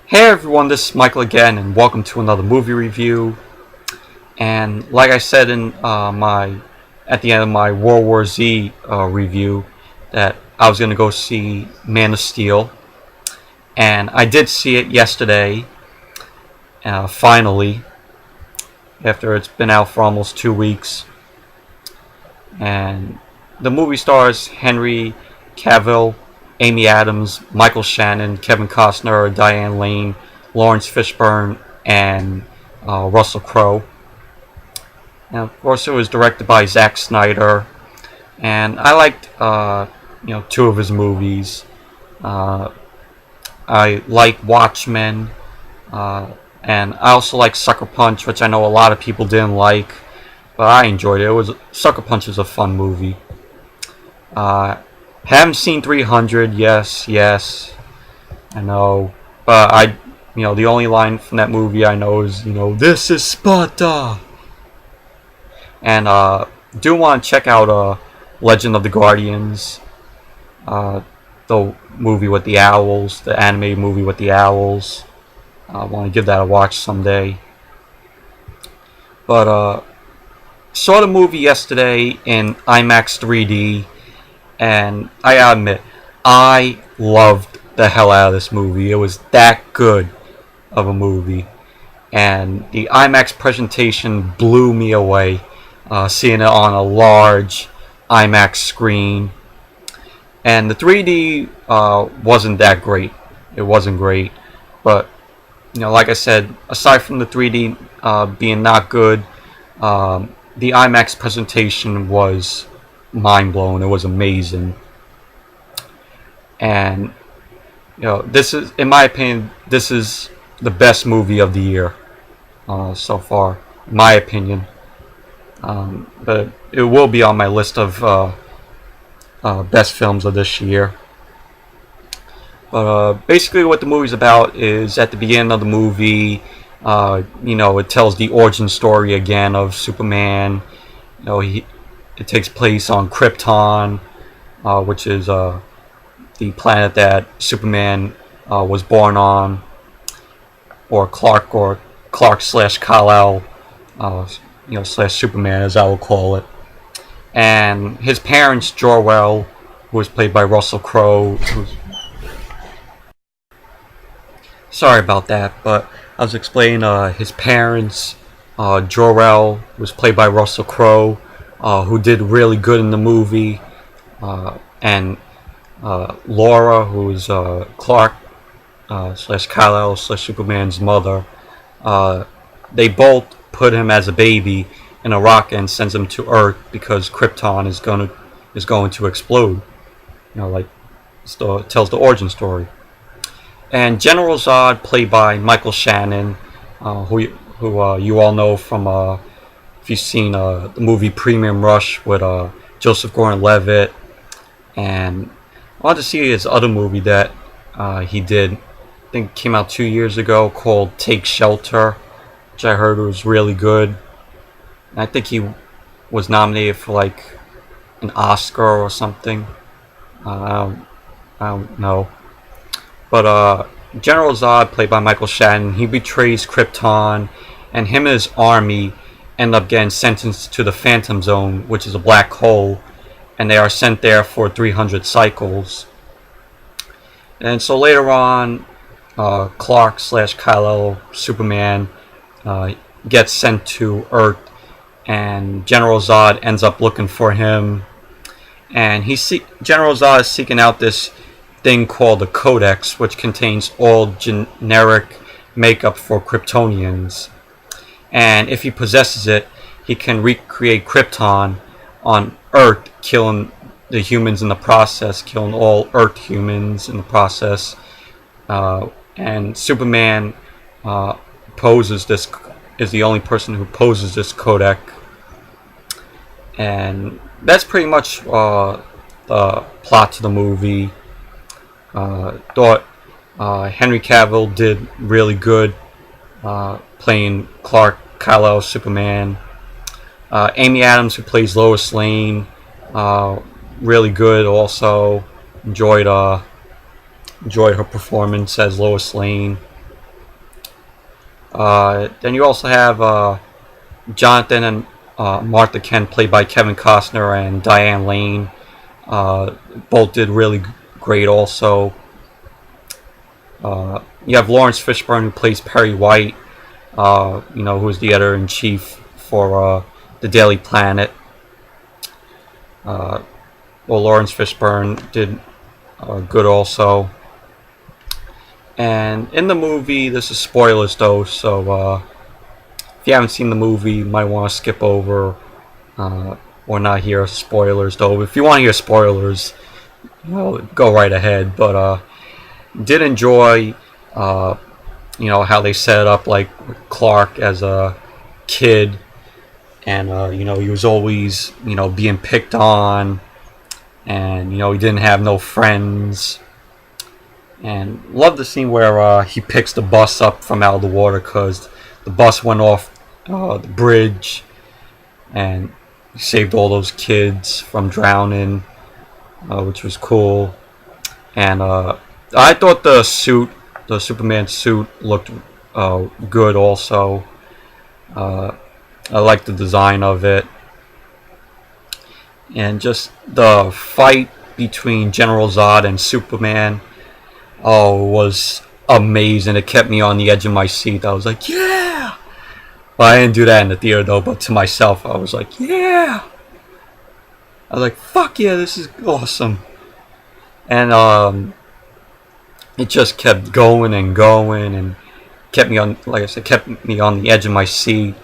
Hey everyone, this is Michael again, and welcome to another movie review. And like I said in my at the end of my World War Z review, that I was gonna go see Man of Steel, and I did see it yesterday. Finally, after it's been out for almost 2 weeks, and the movie stars Henry Cavill, Amy Adams, Michael Shannon, Kevin Costner, Diane, Laurence Fishburne, and Russell Crowe. And of course, it was directed by Zack Snyder, and I liked two of his movies. I like Watchmen, and I also like Sucker Punch, which I know a lot of people didn't like, but I enjoyed it. Sucker Punch is a fun movie. Haven't seen 300. Yes, I know, but the only line from that movie I know is, "This is Sparta." And do want to check out Legend of the Guardians, the movie with the owls, the animated movie with the owls. I want to give that a watch someday. But saw the movie yesterday in IMAX 3D. And I gotta admit, I loved the hell out of this movie. It was that good of a movie. And the IMAX presentation blew me away. Seeing it on a large IMAX screen. And the 3D wasn't that great. It wasn't great. But, like I said, aside from the 3D being not good, the IMAX presentation was mind-blowing. It was amazing. And this is, in my opinion, this is the best movie of the year so far, in my opinion. But it will be on my list of best films of this year. But basically what the movie's about is, at the beginning of the movie, it tells the origin story again of Superman. It takes place on Krypton, which is the planet that Superman was born on, or Clark slash Kal-El, slash Superman, as I will call it. And his parents, Jor-El, who was played by Russell Crowe. Sorry about that, but I was explaining his parents, Jor-El, was played by Russell Crowe, who did really good in the movie, and Laura, who is Clark slash Kal-El slash Superman's mother. They both put him as a baby in a rocket and sends him to Earth because Krypton is going to explode. Tells the origin story. And General Zod, played by Michael Shannon, who you all know from if you've seen the movie Premium Rush with Joseph Gordon-Levitt, and I wanted to see his other movie that he did, I think came out 2 years ago, called Take Shelter, which I heard was really good. And I think he was nominated for like an Oscar or something. I don't know. But General Zod, played by Michael Shannon, he betrays Krypton, and him and his army end up getting sentenced to the Phantom Zone, which is a black hole, and they are sent there for 300 cycles. And so later on, Clark slash Kal-El, Superman, gets sent to Earth, and General Zod ends up looking for him, and General Zod is seeking out this thing called the Codex, which contains all generic makeup for Kryptonians. And if he possesses it, he can recreate Krypton on Earth, killing the humans in the process, killing all Earth humans in the process. And Superman is the only person who poses this Codex. And that's pretty much the plot to the movie. Thought Henry Cavill did really good playing Clark, Kal-El, Superman. Amy Adams, who plays Lois Lane, really good also. Enjoyed her performance as Lois Lane. Then you also have Jonathan and Martha Kent, played by Kevin Costner and Diane Lane. Both did really great also. You have Laurence Fishburne, who plays Perry White, who is the editor-in-chief for the Daily Planet. Laurence Fishburne did good also. And in the movie, this is spoilers though, so if you haven't seen the movie, you might want to skip over or not hear spoilers though. If you want to hear spoilers, go right ahead. But did enjoy, how they set it up, like Clark as a kid, and he was always being picked on, and he didn't have no friends. And love the scene where he picks the bus up from out of the water, because the bus went off the bridge, and he saved all those kids from drowning, which was cool. And I thought the Superman suit looked good also. I liked the design of it. And just the fight between General Zod and Superman, was amazing. It kept me on the edge of my seat. I was like, yeah! Well, I didn't do that in the theater though, but to myself, I was like, yeah! I was like, fuck yeah, this is awesome. And it just kept going and going, and kept me on, like I said, kept me on the edge of my seat.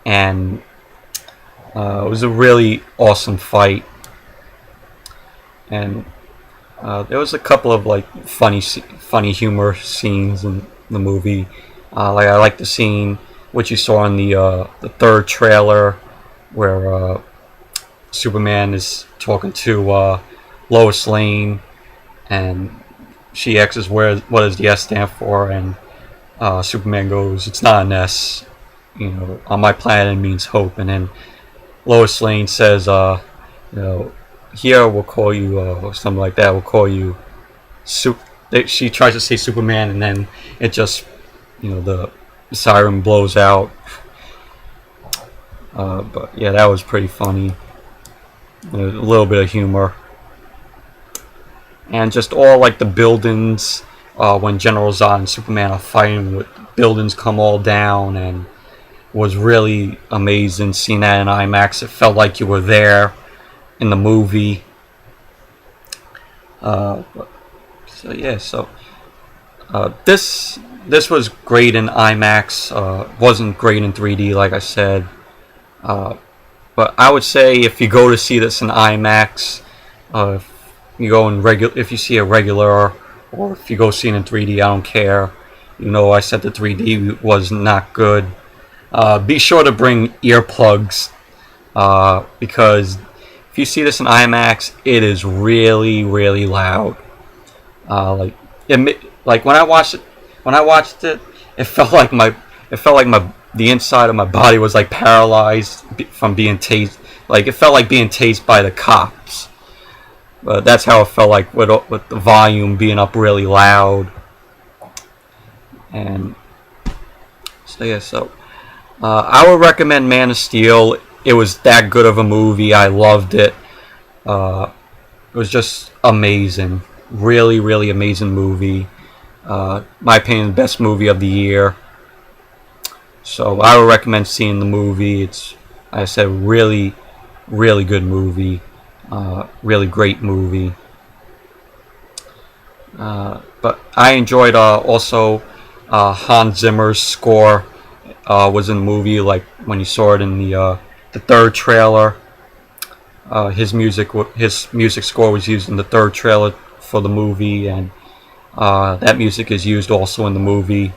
And it was a really awesome fight. And there was a couple of like funny humor scenes in the movie. Like I like the scene which you saw in the third trailer, where Superman is talking to Lois Lane, and she asks what does the S stand for, and Superman goes, "It's not an S. On my planet it means hope." And then Lois Lane says, "Here we'll call you," or something like that. "We'll call you." She tries to say Superman, and then it just, the siren blows out. But yeah, that was pretty funny. A little bit of humor, and just all like the buildings when General Zod and Superman are fighting, with buildings come all down, and was really amazing seeing that in IMAX. It felt like you were there in the movie. This was great in IMAX. Wasn't great in 3D, like I said. But I would say if you go to see this in IMAX, if you see a regular, or if you go see it in 3D, I don't care. I said the 3D was not good. Be sure to bring earplugs, because if you see this in IMAX, it is really, really loud. Like when I watched it, it felt like the inside of my body was like paralyzed from being tased. Like it felt like being tased by the cops. But that's how it felt like with the volume being up really loud. And I would recommend Man of Steel. It was that good of a movie. I loved it. It was just amazing. Really, really amazing movie. My opinion, the best movie of the year. So I would recommend seeing the movie. It's, like I said, really, really good movie. Really great movie. But I enjoyed also Hans Zimmer's score. Was in the movie, like when you saw it in the third trailer. His music score was used in the third trailer for the movie, and that music is used also in the movie,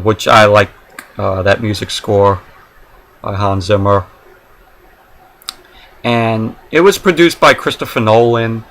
which I like. That music score by Hans Zimmer. And it was produced by Christopher Nolan,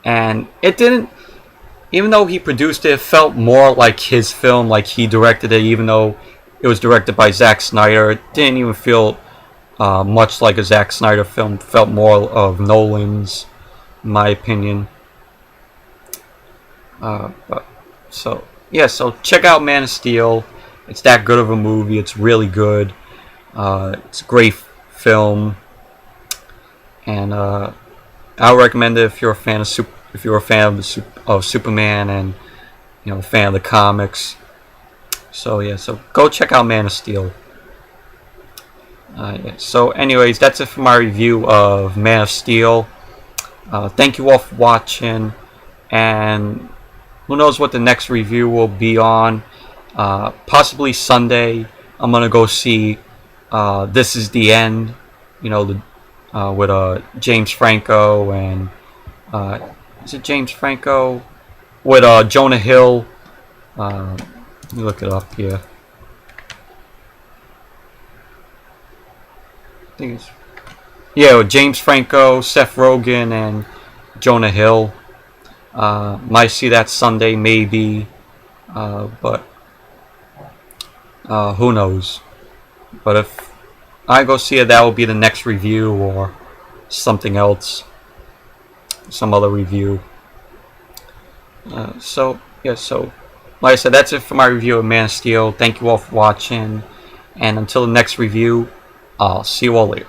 and it didn't, even though he produced it, it felt more like his film, like he directed it, even though it was directed by Zack Snyder. It didn't even feel much like a Zack Snyder film. It felt more of Nolan's, in my opinion. yeah, so check out Man of Steel. It's that good of a movie. It's really good. It's a great film, and I would recommend it if you're a fan of if you're a fan of of Superman and a fan of the comics. So yeah, so go check out Man of Steel. Yeah. So anyways, that's it for my review of Man of Steel. Thank you all for watching, and who knows what the next review will be on. Possibly Sunday. I'm gonna go see This Is the End. With James Franco and is it James Franco with Jonah Hill. Let me look it up here. I think it's with James Franco, Seth Rogen, and Jonah Hill. Might see that Sunday, maybe, but who knows? But if I go see it, that will be the next review or something else, some other review. So like I said, that's it for my review of Man of Steel. Thank you all for watching, and until the next review, I'll see you all later.